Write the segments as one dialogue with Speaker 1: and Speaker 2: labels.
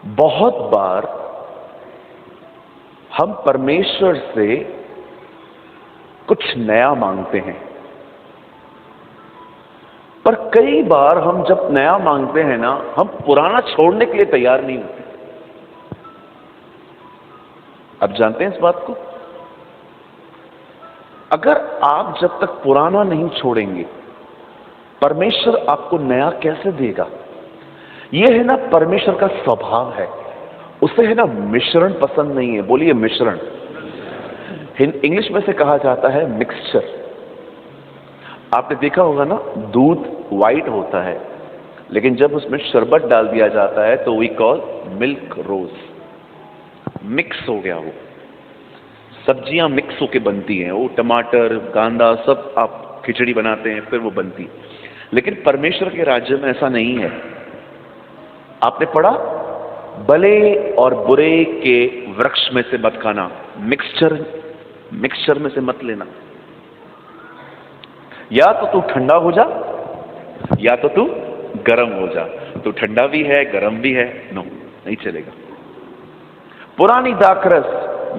Speaker 1: बहुत बार हम परमेश्वर से कुछ नया मांगते हैं, पर कई बार हम जब नया मांगते हैं ना, हम पुराना छोड़ने के लिए तैयार नहीं होते। आप जानते हैं इस बात को? अगर आप जब तक पुराना नहीं छोड़ेंगे, परमेश्वर आपको नया कैसे देगा? यह है ना, परमेश्वर का स्वभाव है, उसे है ना मिश्रण पसंद नहीं है। बोलिए मिश्रण। इंग्लिश में से कहा जाता है मिक्सचर। आपने देखा होगा ना, दूध व्हाइट होता है, लेकिन जब उसमें शरबत डाल दिया जाता है तो we call milk rose. Mix हो गया वो। सब्जियां मिक्स होके बनती हैं, वो टमाटर कांदा सब आप खिचड़ी बनाते हैं, फिर वो बनती। लेकिन परमेश्वर के राज्य में ऐसा नहीं है। आपने पढ़ा, भले और बुरे के वृक्ष में से मत खाना, मिक्सचर में से मत लेना। या तो तू ठंडा हो जा, या तो तू गर्म हो जा। तू ठंडा भी है गर्म भी है, नो, नहीं चलेगा। पुरानी दाखरस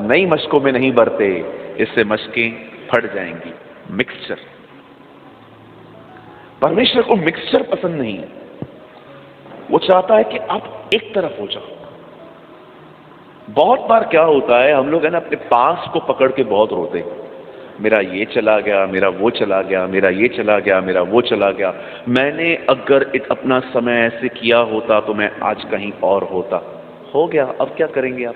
Speaker 1: नई मशकों में नहीं भरते, इससे मशकें फट जाएंगी। मिक्सचर। परमेश्वर को मिक्सचर पसंद नहीं है। वो चाहता है कि आप एक तरफ हो जाओ। बहुत बार क्या होता है, हम लोग है ना अपने पास को पकड़ के बहुत रोते हैं। मेरा ये चला गया, मेरा वो चला गया, मेरा ये चला गया, मेरा वो चला गया। मैंने अगर अपना समय ऐसे किया होता तो मैं आज कहीं और होता। हो गया, अब क्या करेंगे आप?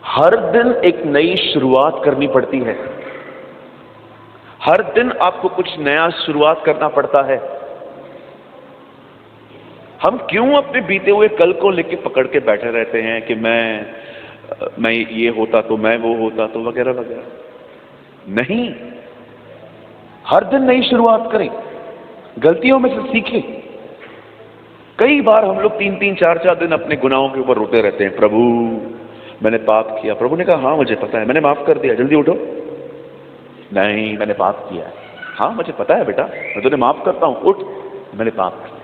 Speaker 1: हर दिन एक नई शुरुआत करनी पड़ती है। हर दिन आपको कुछ नया शुरुआत करना पड़ता है। हम क्यों अपने बीते हुए कल को लेके पकड़ के बैठे रहते हैं कि मैं ये होता तो, मैं वो होता तो, वगैरह वगैरह। नहीं, हर दिन नई शुरुआत करें, गलतियों में से सीखें। कई बार हम लोग 3-3, 4-4 दिन अपने गुनाहों के ऊपर रोते रहते हैं। प्रभु मैंने पाप किया। प्रभु ने कहा हाँ मुझे पता है, मैंने माफ कर दिया, जल्दी उठो। नहीं, मैंने पाप किया है। हाँ मुझे पता है बेटा, मैं तुझे माफ करता हूं, उठ। मैंने पाप किया।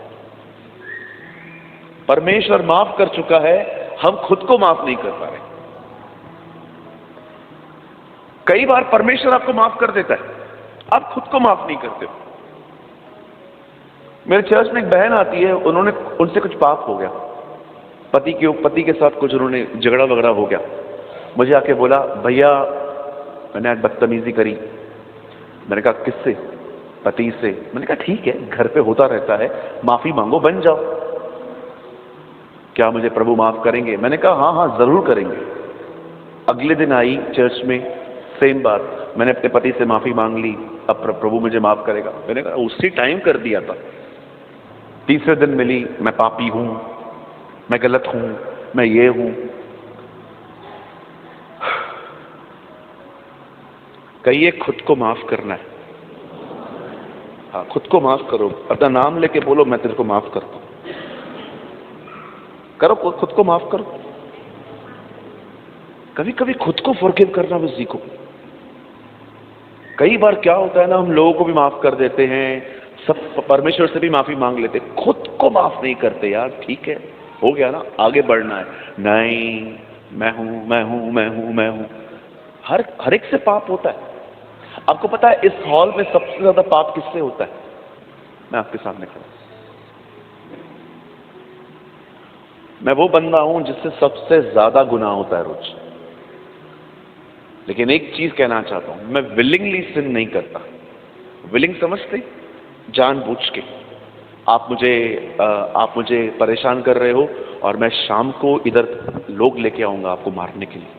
Speaker 1: परमेश्वर माफ कर चुका है, हम खुद को माफ नहीं कर पा रहे। कई बार परमेश्वर आपको माफ कर देता है, आप खुद को माफ नहीं करते हो। मेरे चर्च में एक बहन आती है, उनसे कुछ पाप हो गया, पति के साथ कुछ उन्होंने झगड़ा वगड़ा हो गया। मुझे आके बोला, भैया मैंने आज बदतमीजी करी। मैंने कहा किससे? पति से। मैंने कहा ठीक है, घर पे होता रहता है, माफी मांगो, बन जाओ। क्या मुझे प्रभु माफ करेंगे? मैंने कहा हाँ हाँ जरूर करेंगे। अगले दिन आई चर्च में, सेम बात, मैंने अपने पति से माफी मांग ली, अब प्रभु मुझे माफ करेगा। मैंने कहा उसी टाइम कर दिया था। तीसरे दिन मिली, मैं पापी हूं, मैं गलत हूं, मैं ये हूं। कहिए खुद को माफ करना है। हाँ, खुद को माफ करो। अपना नाम लेके बोलो, मैं तेरे को माफ करता हूं। करो, खुद को माफ करो। कभी कभी खुद को फॉरगिव करना भी सीखो। कई बार क्या होता है ना, हम लोगों को भी माफ कर देते हैं, सब परमेश्वर से भी माफी मांग लेते, खुद को माफ नहीं करते। यार ठीक है, हो गया ना, आगे बढ़ना है। नहीं, मैं हूं मैं हूं मैं हूं मैं हूं। हर एक से पाप होता है। आपको पता है इस हॉल में सबसे ज्यादा पाप किससे होता है? मैं आपके सामने खड़ा, मैं वो बंदा हूं जिससे सबसे ज्यादा गुनाह होता है रोज। लेकिन एक चीज कहना चाहता हूं, मैं विलिंगली सिन नहीं करता। विलिंग समझते? जानबूझ के। आप मुझे परेशान कर रहे हो और मैं शाम को इधर लोग लेके आऊंगा आपको मारने के लिए।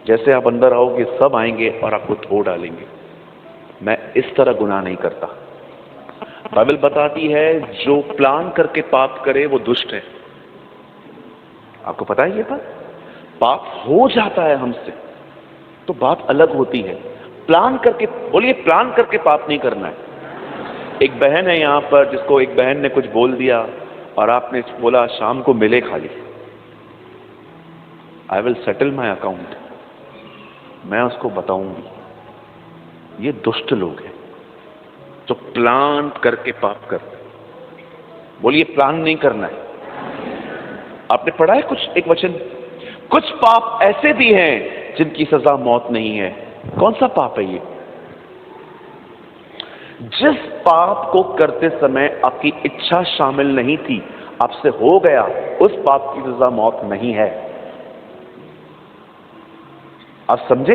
Speaker 1: जैसे आप अंदर आओगे सब आएंगे और आपको धो डालेंगे। मैं इस तरह गुनाह नहीं करता। बाइबल बताती है जो प्लान करके पाप करे वो दुष्ट है। आपको पता है ये बात? पाप हो जाता है हमसे तो बात अलग होती है। प्लान करके, बोलिए प्लान करके पाप नहीं करना है। एक बहन है यहां पर जिसको एक बहन ने कुछ बोल दिया और आपने बोला शाम को मिले खाली, I will settle my account. मैं उसको बताऊंगी। ये दुष्ट लोग हैं जो प्लान करके पाप करते। बोलिए प्लान नहीं करना है। आपने पढ़ा है कुछ एक वचन, कुछ पाप ऐसे भी हैं जिनकी सजा मौत नहीं है। कौन सा पाप है ये? जिस पाप को करते समय आपकी इच्छा शामिल नहीं थी, आपसे हो गया, उस पाप की सजा मौत नहीं है। आप समझे?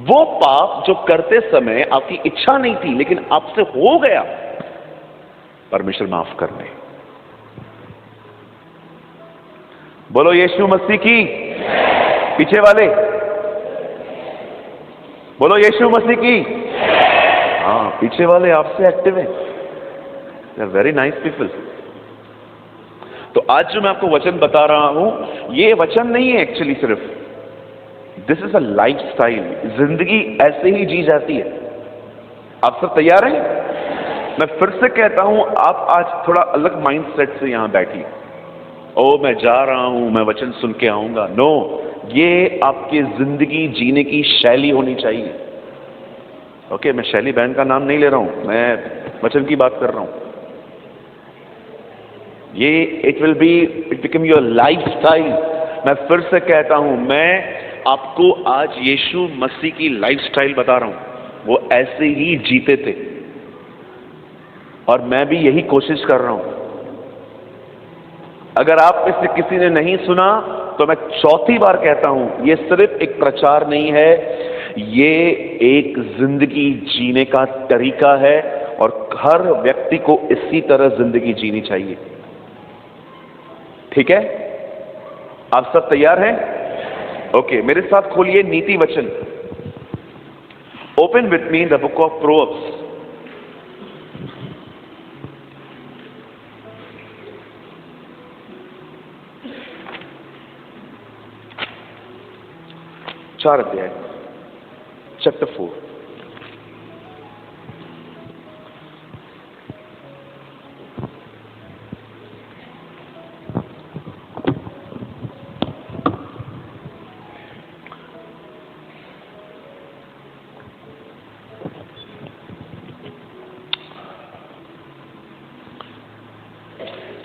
Speaker 1: वो पाप जो करते समय आपकी इच्छा नहीं थी लेकिन आपसे हो गया, परमेश्वर माफ कर दे। बोलो यीशु मसीह की। पीछे वाले बोलो यीशु मसीह की। हाँ, पीछे वाले आपसे एक्टिव हैं। They are very nice people. तो आज जो मैं आपको वचन बता रहा हूं, ये वचन नहीं है एक्चुअली सिर्फ, this is a life style. जिंदगी ऐसे ही जी जाती है। आप सब तैयार हैं? मैं फिर से कहता हूं, आप आज थोड़ा अलग माइंडसेट से यहां बैठिए। ओ मैं जा रहा हूं, मैं वचन सुन के आऊंगा, नो, ये आपकी जिंदगी जीने की शैली होनी चाहिए। ओके, मैं शैली बहन का नाम नहीं ले रहा हूं, मैं वचन की बात कर रहा हूं। ये it become your life style. मैं फिर से कहता हूं, मैं आपको आज यीशु मसीह की लाइफ स्टाइल बता रहा हूं। वो ऐसे ही जीते थे और मैं भी यही कोशिश कर रहा हूं। अगर आप में से किसी ने नहीं सुना तो मैं चौथी बार कहता हूं, ये सिर्फ एक प्रचार नहीं है, ये एक जिंदगी जीने का तरीका है और हर व्यक्ति को इसी तरह जिंदगी जीनी चाहिए। ठीक है? आप सब तैयार हैं? ओके, मेरे साथ खोलिए नीति वचन। Open with me the book of proverbs. चार अध्याय, चैप्टर 4।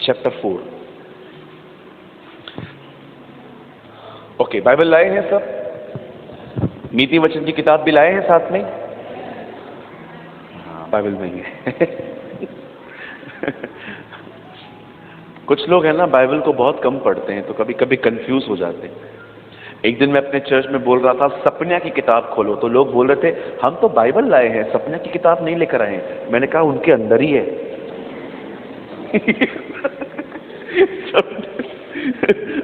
Speaker 1: चैप्टर 4। ओके, बाइबल लाए हैं सब? नीति वचन की किताब भी लाए हैं साथ में? हाँ, बाइबल में ही है। कुछ लोग हैं ना, बाइबल को बहुत कम पढ़ते हैं तो कभी कभी कंफ्यूज हो जाते हैं। एक दिन मैं अपने चर्च में बोल रहा था सपना की किताब खोलो, तो लोग बोल रहे थे हम तो बाइबल लाए हैं, सपना की किताब नहीं लेकर आए हैं। मैंने कहा उनके अंदर ही है।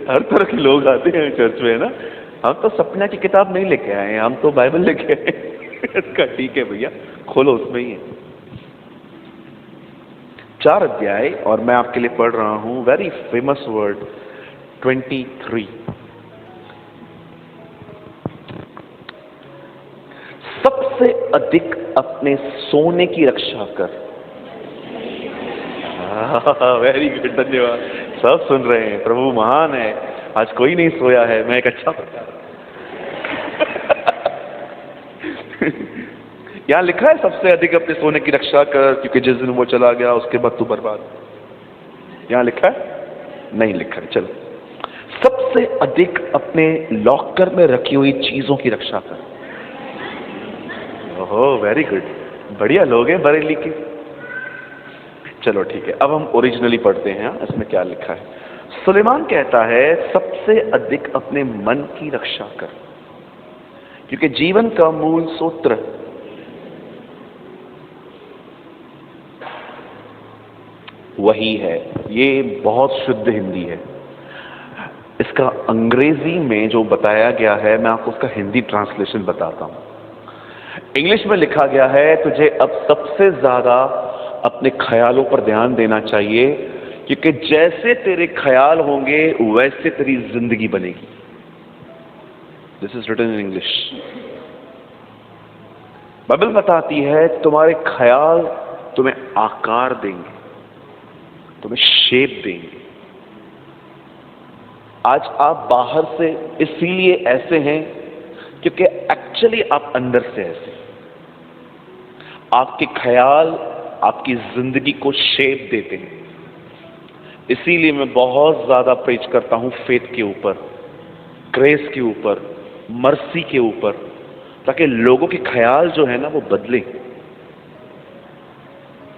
Speaker 1: हर तरह के लोग आते हैं चर्च में, है ना। हम तो सपना की किताब नहीं लेके आए हैं, हम तो बाइबल लेके आए। इसका ठीक है भैया, खोलो, उसमें ही है 4 अध्याय और मैं आपके लिए पढ़ रहा हूं वेरी फेमस वर्ड 23। सबसे अधिक अपने सोने की रक्षा कर। वेरी गुड, धन्यवाद। सब सुन रहे हैं, प्रभु महान है। आज कोई नहीं सोया है, मैं एक अच्छा यहां लिखा है सबसे अधिक अपने सोने की रक्षा कर, क्योंकि जिस दिन वो चला गया उसके बाद तू बर्बाद। यहां लिखा है? नहीं लिखा है। चलो, सबसे अधिक अपने लॉकर में रखी हुई चीजों की रक्षा कर। ओहो, वेरी गुड, बढ़िया लोग हैं बरेली के। चलो ठीक है, अब हम ओरिजिनली पढ़ते हैं इसमें क्या लिखा है। सुलेमान कहता है सबसे अधिक अपने मन की रक्षा कर, क्योंकि जीवन का मूल सूत्र वही है। ये बहुत शुद्ध हिंदी है। इसका अंग्रेजी में जो बताया गया है, मैं आपको उसका हिंदी ट्रांसलेशन बताता हूं। इंग्लिश में लिखा गया है तुझे अब सबसे ज्यादा अपने ख्यालों पर ध्यान देना चाहिए, क्योंकि जैसे तेरे ख्याल होंगे वैसे तेरी जिंदगी बनेगी। This is written in English. Bible बताती है तुम्हारे ख्याल तुम्हें आकार देंगे, तुम्हें शेप देंगे। आज आप बाहर से इसीलिए ऐसे हैं क्योंकि एक्चुअली आप अंदर से ऐसे। आपके ख्याल आपकी जिंदगी को शेप देते हैं। इसीलिए मैं बहुत ज्यादा प्रीच करता हूं फेथ के ऊपर, ग्रेस के ऊपर, मर्सी के ऊपर, ताकि लोगों के ख्याल जो है ना वो बदले।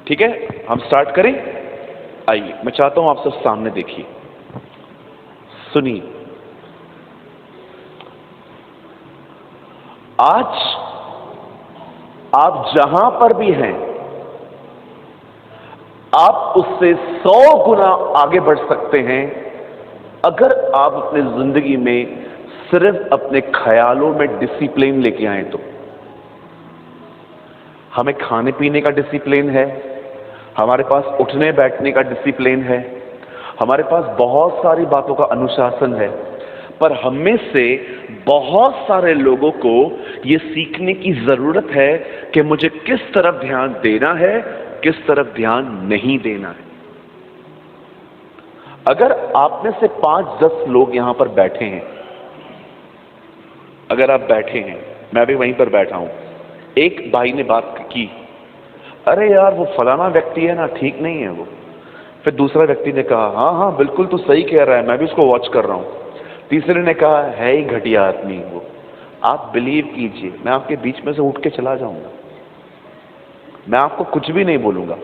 Speaker 1: ठीक है, हम स्टार्ट करें। आइए, मैं चाहता हूं आप सब सामने देखिए, सुनिए। आज आप जहां पर भी हैं, आप उससे 100 गुना आगे बढ़ सकते हैं अगर आप अपनी जिंदगी में सिर्फ अपने ख्यालों में डिसिप्लिन लेके आए तो। हमें खाने पीने का डिसिप्लिन है, हमारे पास उठने बैठने का डिसिप्लिन है, हमारे पास बहुत सारी बातों का अनुशासन है, पर हमें से बहुत सारे लोगों को यह सीखने की जरूरत है कि मुझे किस तरफ ध्यान देना है, किस तरफ ध्यान नहीं देना है। अगर आप में से 5-10 लोग यहां पर बैठे हैं, अगर आप बैठे हैं, मैं भी वहीं पर बैठा हूं, एक भाई ने बात की, अरे यार वो फलाना व्यक्ति है ना, ठीक नहीं है वो। फिर दूसरा व्यक्ति ने कहा, हाँ हाँ बिल्कुल तो सही कह रहा है, मैं भी उसको वॉच कर रहा हूं। तीसरे ने कहा, है ही घटिया आदमी वो। आप बिलीव कीजिए, मैं आपके बीच में से उठ के चला जाऊंगा, मैं आपको कुछ भी नहीं बोलूंगा।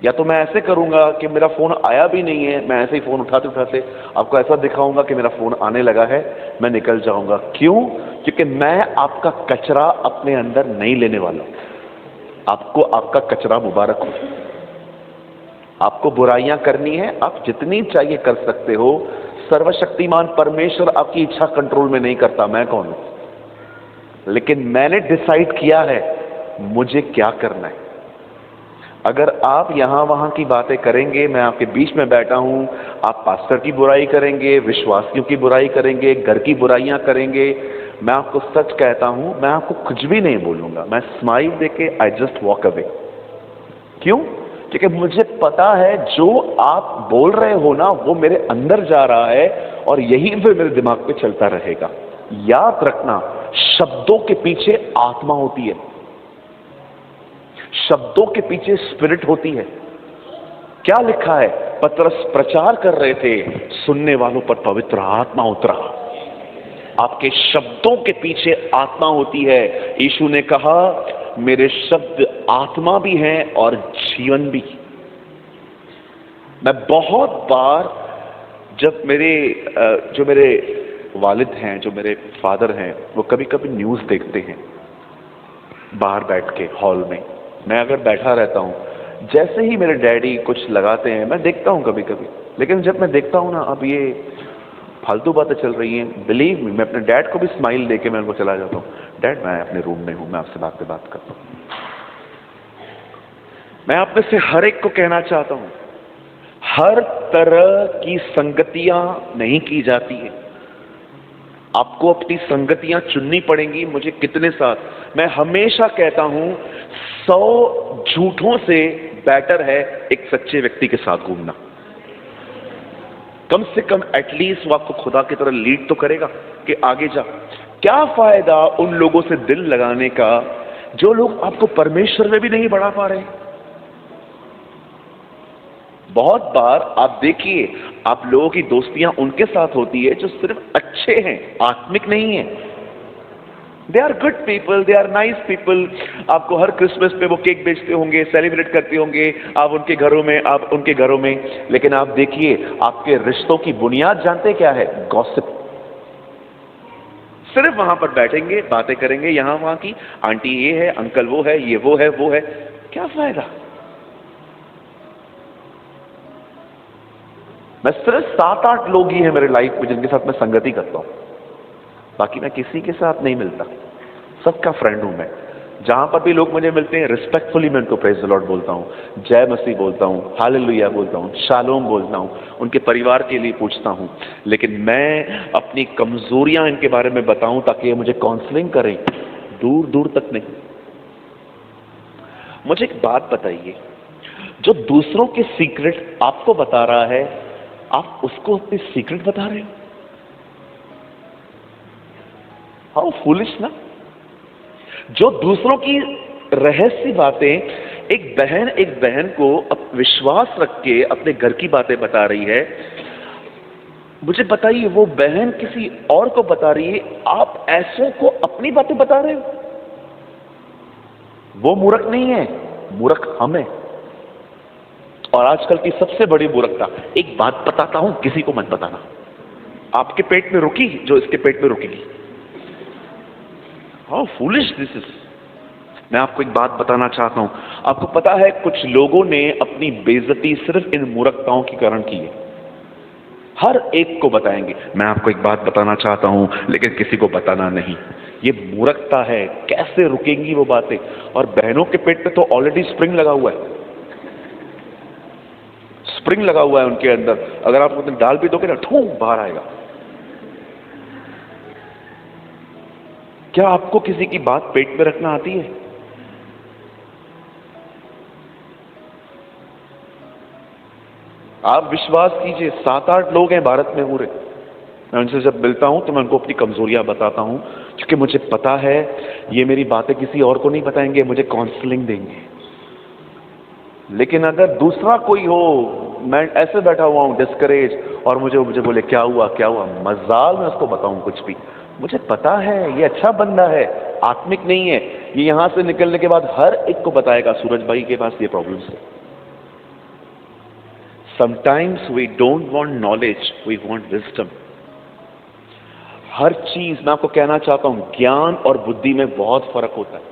Speaker 1: या तो मैं ऐसे करूंगा कि मेरा फोन आया भी नहीं है, मैं ऐसे ही फोन उठाते उठाते आपको ऐसा दिखाऊंगा कि मेरा फोन आने लगा है, मैं निकल जाऊंगा। क्यों? क्योंकि मैं आपका कचरा अपने अंदर नहीं लेने वाला। आपको आपका कचरा मुबारक हो। आपको बुराइयां करनी है, आप जितनी चाहिए कर सकते हो। सर्वशक्तिमान परमेश्वर आपकी इच्छा कंट्रोल में नहीं करता, मैं कौन हूं? लेकिन मैंने डिसाइड किया है मुझे क्या करना है। अगर आप यहां वहां की बातें करेंगे, मैं आपके बीच में बैठा हूं, आप पास्टर की बुराई करेंगे, विश्वासियों की बुराई करेंगे, घर की बुराइयां करेंगे, मैं आपको सच कहता हूं, मैं आपको कुछ भी नहीं बोलूंगा। मैं स्माइल देके आई जस्ट वॉक अवे। क्यों? क्योंकि मुझे पता है जो आप बोल रहे हो ना, वो मेरे अंदर जा रहा है और यही फिर मेरे दिमाग पे चलता रहेगा। याद रखना, शब्दों के पीछे आत्मा होती है, शब्दों के पीछे स्पिरिट होती है। क्या लिखा है? पतरस प्रचार कर रहे थे, सुनने वालों पर पवित्र आत्मा उतरा। आपके शब्दों के पीछे आत्मा होती है। यीशु ने कहा, मेरे शब्द आत्मा भी हैं और जीवन भी। मैं बहुत बार जब जो मेरे वालिद हैं, जो मेरे फादर हैं, वो कभी कभी न्यूज देखते हैं बाहर बैठ के हॉल में, मैं अगर बैठा रहता हूं, जैसे ही मेरे डैडी कुछ लगाते हैं मैं देखता हूं कभी कभी। लेकिन जब मैं देखता हूं ना, अब ये फालतू बातें चल रही हैं, बिलीव मी, मैं अपने डैड को भी स्माइल देके मैं उनको चला जाता हूं, डैड मैं अपने रूम में हूं, मैं आपसे बात करता हूं। मैं आप में से हर एक को कहना चाहता हूं, हर तरह की संगतियां नहीं की जाती है। आपको अपनी संगतियां चुननी पड़ेंगी। मुझे कितने साथ मैं हमेशा कहता हूं, 100 झूठों से बेटर है एक सच्चे व्यक्ति के साथ घूमना। कम से कम एटलीस्ट वो आपको खुदा की तरह लीड तो करेगा कि आगे जा। क्या फायदा उन लोगों से दिल लगाने का जो लोग आपको परमेश्वर में भी नहीं बढ़ा पा रहे। बहुत बार आप देखिए, आप लोगों की दोस्तियां उनके साथ होती है जो सिर्फ अच्छे हैं, आत्मिक नहीं है। They are good people, they are nice people. आपको हर क्रिसमस पे वो केक बेचते होंगे, सेलिब्रेट करते होंगे आप उनके घरों में, लेकिन आप देखिए आपके रिश्तों की बुनियाद जानते क्या है? गॉसिप। सिर्फ वहां पर बैठेंगे, बातें करेंगे यहां वहां की, आंटी ये है, अंकल वो है, ये वो है। क्या फायदा? मैं सिर्फ 7-8 लोग ही हैं मेरे लाइफ में जिनके साथ मैं संगति करता हूं, बाकी मैं किसी के साथ नहीं मिलता। सबका फ्रेंड हूं मैं। जहां पर भी लोग मुझे मिलते हैं, रिस्पेक्टफुली मैं उनको प्रेज द लॉर्ड बोलता हूं, जय मसीह बोलता हूं, हालेलुया बोलता हूं, शालोम बोलता हूं, उनके परिवार के लिए पूछता हूं। लेकिन मैं अपनी कमजोरियां इनके बारे में बताऊं ताकि ये मुझे काउंसलिंग करें, दूर दूर तक नहीं। मुझे एक बात बताइए, जो दूसरों के सीक्रेट आपको बता रहा है, आप उसको अपनी सीक्रेट बता रहे हो? हाउ फूलिश ना। जो दूसरों की रहस्य बातें एक बहन को विश्वास रख के अपने घर की बातें बता रही है। मुझे बताइए, वो बहन किसी और को बता रही है, आप ऐसों को अपनी बातें बता रहे हो? वो मूर्ख नहीं है, मूर्ख हम है। और आजकल की सबसे बड़ी मूर्खता, एक बात बताता हूं, किसी को मत बताना। आपके पेट में रुकी जो इसके पेट में रुकेगी। How foolish this is. मैं आपको एक बात बताना चाहता हूं। आपको पता है, कुछ लोगों ने अपनी बेइज्जती सिर्फ इन मूर्खताओं के कारण की है। हर एक को बताएंगे, मैं आपको एक बात बताना चाहता हूं, लेकिन किसी को बताना नहीं। ये मूर्खता है। कैसे रुकेंगी वो बातें? और बहनों के पेट पे तो ऑलरेडी स्प्रिंग लगा हुआ है। स्प्रिंग लगा हुआ है उनके अंदर। अगर आप उन्हें डाल भी दोगे ना, ठू बाहर आएगा। क्या आपको किसी की बात पेट में रखना आती है? आप विश्वास कीजिए, 7-8 लोग हैं भारत में पूरे। मैं उनसे जब मिलता हूं तो मैं उनको अपनी कमजोरियां बताता हूं, क्योंकि मुझे पता है ये मेरी बातें किसी और को नहीं बताएंगे, मुझे काउंसलिंग देंगे। लेकिन अगर दूसरा कोई हो, मैं ऐसे बैठा हुआ हूं डिस्करेज, और मुझे बोले क्या हुआ क्या हुआ, मजाल मैं उसको बताऊं कुछ भी। मुझे पता है ये अच्छा बंदा है, आत्मिक नहीं है। ये यहां से निकलने के बाद हर एक को बताएगा, सूरज भाई के पास ये प्रॉब्लम्स है। Sometimes we don't want knowledge, we want wisdom. हर चीज, मैं आपको कहना चाहता हूं, ज्ञान और बुद्धि में बहुत फर्क होता है।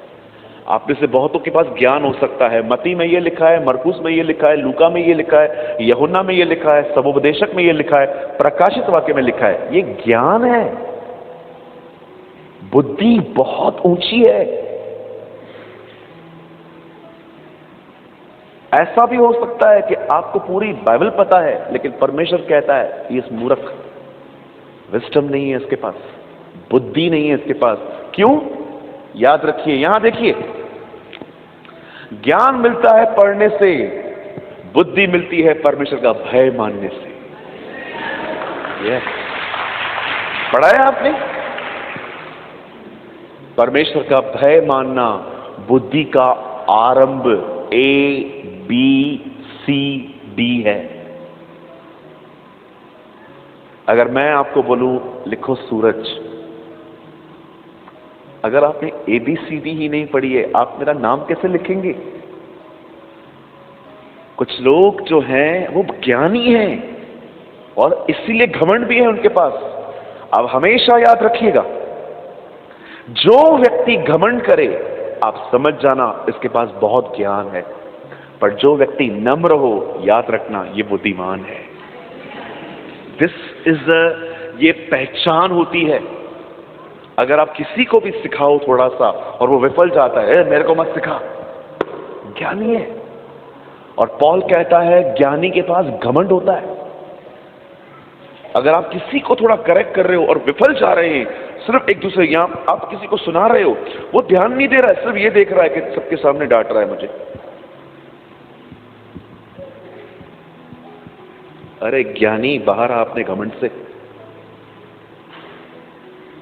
Speaker 1: आप में से बहुतों के पास ज्ञान हो सकता है, मती में ये लिखा है, मरकुस में ये लिखा है, लूका में ये लिखा है, यूहन्ना में ये लिखा है, सबोपदेशक में ये लिखा है, प्रकाशित वाक्य में लिखा है। ये ज्ञान है। बुद्धि बहुत ऊंची है। ऐसा भी हो सकता है कि आपको पूरी बाइबल पता है, लेकिन परमेश्वर कहता है ये इस मूर्ख, विस्डम नहीं है इसके पास, बुद्धि नहीं है इसके पास। क्यों? याद रखिए, यहां देखिए, ज्ञान मिलता है पढ़ने से, बुद्धि मिलती है परमेश्वर का भय मानने से। पढ़ा है आपने? परमेश्वर का भय मानना बुद्धि का आरंभ, ABCD है। अगर मैं आपको बोलूं लिखो सूरज, अगर आपने ABCD ही नहीं पढ़ी है, आप मेरा नाम कैसे लिखेंगे? कुछ लोग जो हैं वो ज्ञानी हैं और इसीलिए घमंड भी है उनके पास। अब हमेशा याद रखिएगा, जो व्यक्ति घमंड करे, आप समझ जाना इसके पास बहुत ज्ञान है। पर जो व्यक्ति नम्र हो, याद रखना ये बुद्धिमान है। दिस इज ये पहचान होती है। अगर आप किसी को भी सिखाओ थोड़ा सा और वो विफल जाता है, मेरे को मत सिखा, ज्ञानी है। और पौल कहता है ज्ञानी के पास घमंड होता है। अगर आप किसी को थोड़ा करेक्ट कर रहे हो और विफल जा रहे हैं, सिर्फ एक दूसरे, यहां आप किसी को सुना रहे हो, वो ध्यान नहीं दे रहा है, सिर्फ ये देख रहा है कि सबके सामने डांट रहा है मुझे। अरे ज्ञानी बाहर आ अपने घमंड से।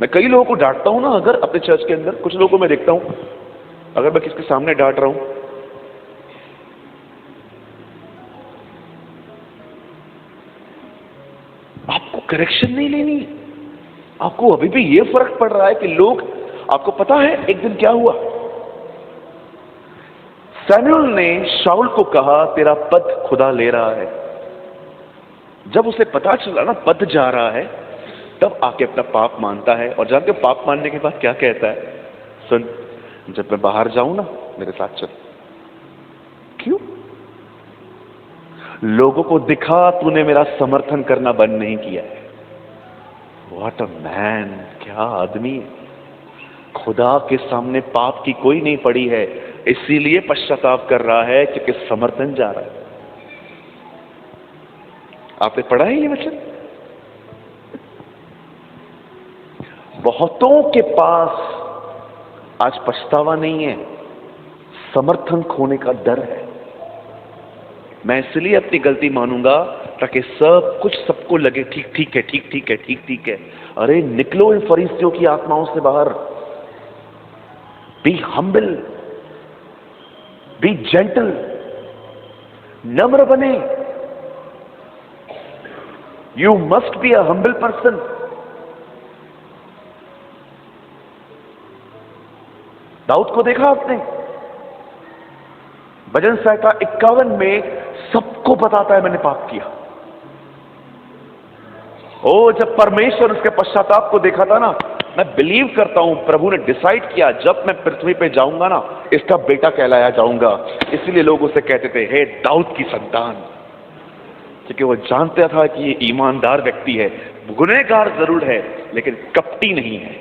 Speaker 1: मैं कई लोगों को डांटता हूं ना, अगर अपने चर्च के अंदर कुछ लोगों को मैं देखता हूं, अगर मैं किसके सामने डांट रहा हूं, आपको करेक्शन नहीं लेनी, आपको अभी भी ये फर्क पड़ रहा है कि लोग, आपको पता है एक दिन क्या हुआ? सैमुएल ने शाऊल को कहा तेरा पद खुदा ले रहा है। जब उसे पता चला ना पद जा रहा है, तब आके अपना पाप मानता है। और जानते हो पाप मानने के बाद क्या कहता है? सुन, जब मैं बाहर जाऊं ना, मेरे साथ चल। क्यों? लोगों को दिखा तूने मेरा समर्थन करना बंद नहीं किया है। व्हाट अ मैन, क्या आदमी है। खुदा के सामने पाप की कोई नहीं पड़ी है, इसीलिए पश्चाताप कर रहा है क्योंकि समर्थन जा रहा है। आपने पढ़ा है ये वचन? बहुतों के पास आज पछतावा नहीं है, समर्थन खोने का डर है। मैं इसलिए अपनी गलती मानूंगा ताकि सब कुछ सबको लगे ठीक ठीक है, ठीक ठीक है, ठीक ठीक है। अरे निकलो इन फरीसियों की आत्माओं से बाहर। Be humble. बी जेंटल, नम्र बने। You must be a humble person. Daud को देखा आपने, भजन संहिता 51 में सबको बताता है मैंने पाप किया। ओ, जब परमेश्वर उसके पश्चाताप को देखा था ना, मैं बिलीव करता हूं प्रभु ने डिसाइड किया जब मैं पृथ्वी पे जाऊंगा ना, इसका बेटा कहलाया जाऊंगा। इसलिए लोग उसे कहते थे, हे दाऊद की संतान, क्योंकि वो जानता था कि ये ईमानदार व्यक्ति है, गुनहगार जरूर है लेकिन कपटी नहीं है।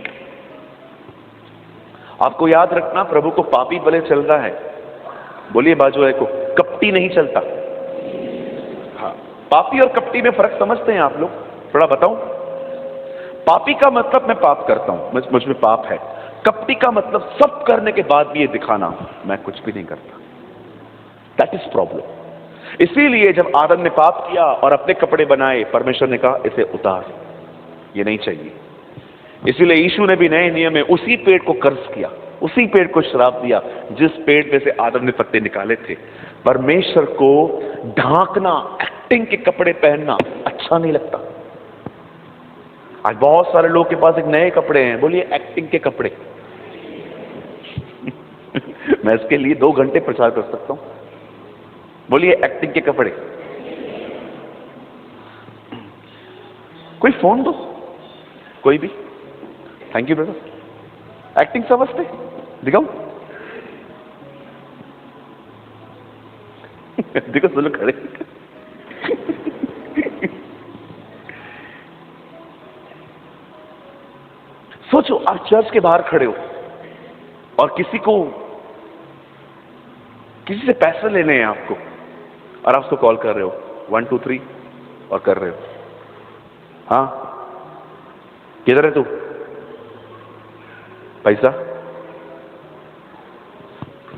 Speaker 1: आपको याद रखना, प्रभु को पापी भले चल रहा है, बोलिए बाजू वाले को, कपटी नहीं चलता। हाँ, पापी और कपटी में फर्क समझते हैं आप लोग? थोड़ा बताऊं। पापी का मतलब मैं पाप करता हूं, मुझ में पाप है। कपटी का मतलब सब करने के बाद भी ये दिखाना मैं कुछ भी नहीं करता। That is problem. इसीलिए जब आदम ने पाप किया और अपने कपड़े बनाए, परमेश्वर ने कहा इसे उतार, ये नहीं चाहिए। इसीलिए यीशु ने भी नए नियम में उसी पेड़ को कर्ज किया, उसी पेड़ को श्राप दिया जिस पेड़ में से आदम ने पत्ते निकाले थे। परमेश्वर को ढांकना, एक्टिंग के कपड़े पहनना अच्छा नहीं लगता। आज बहुत सारे लोग के पास एक नए कपड़े हैं, बोलिए एक्टिंग के कपड़े। मैं इसके लिए 2 घंटे प्रचार कर सकता हूं। बोलिए एक्टिंग के कपड़े। कोई फोन दो, कोई भी। Thank you brother. एक्टिंग समझते, दिखाओ। देखो सब लोग खड़े। सोचो, आप चर्च के बाहर खड़े हो और किसी से पैसे लेने हैं आपको, और आप उसको कॉल कर रहे हो 1 2 3 और कर रहे हो, हाँ किधर है तू,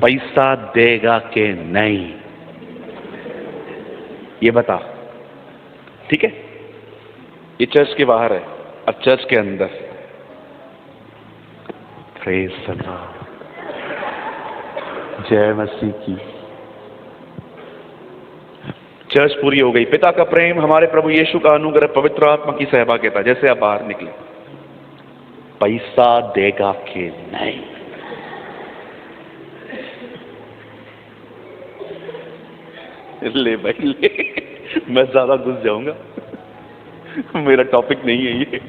Speaker 1: पैसा देगा कि नहीं, ये बता। ठीक है, ये चर्च के बाहर है। अब चर्च के अंदर, प्रेज़ द लॉर्ड, जय मसीह की। चर्च पूरी हो गई। पिता का प्रेम, हमारे प्रभु यीशु का अनुग्रह, पवित्र आत्मा की सहभागिता। जैसे आप बाहर निकले, पैसा देगा कि नहीं। ले भाई ले, मैं ज्यादा घुस जाऊंगा, मेरा टॉपिक नहीं है ये।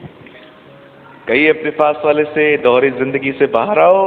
Speaker 1: कहिए अपने पास वाले से, दोहरी जिंदगी से बाहर आओ।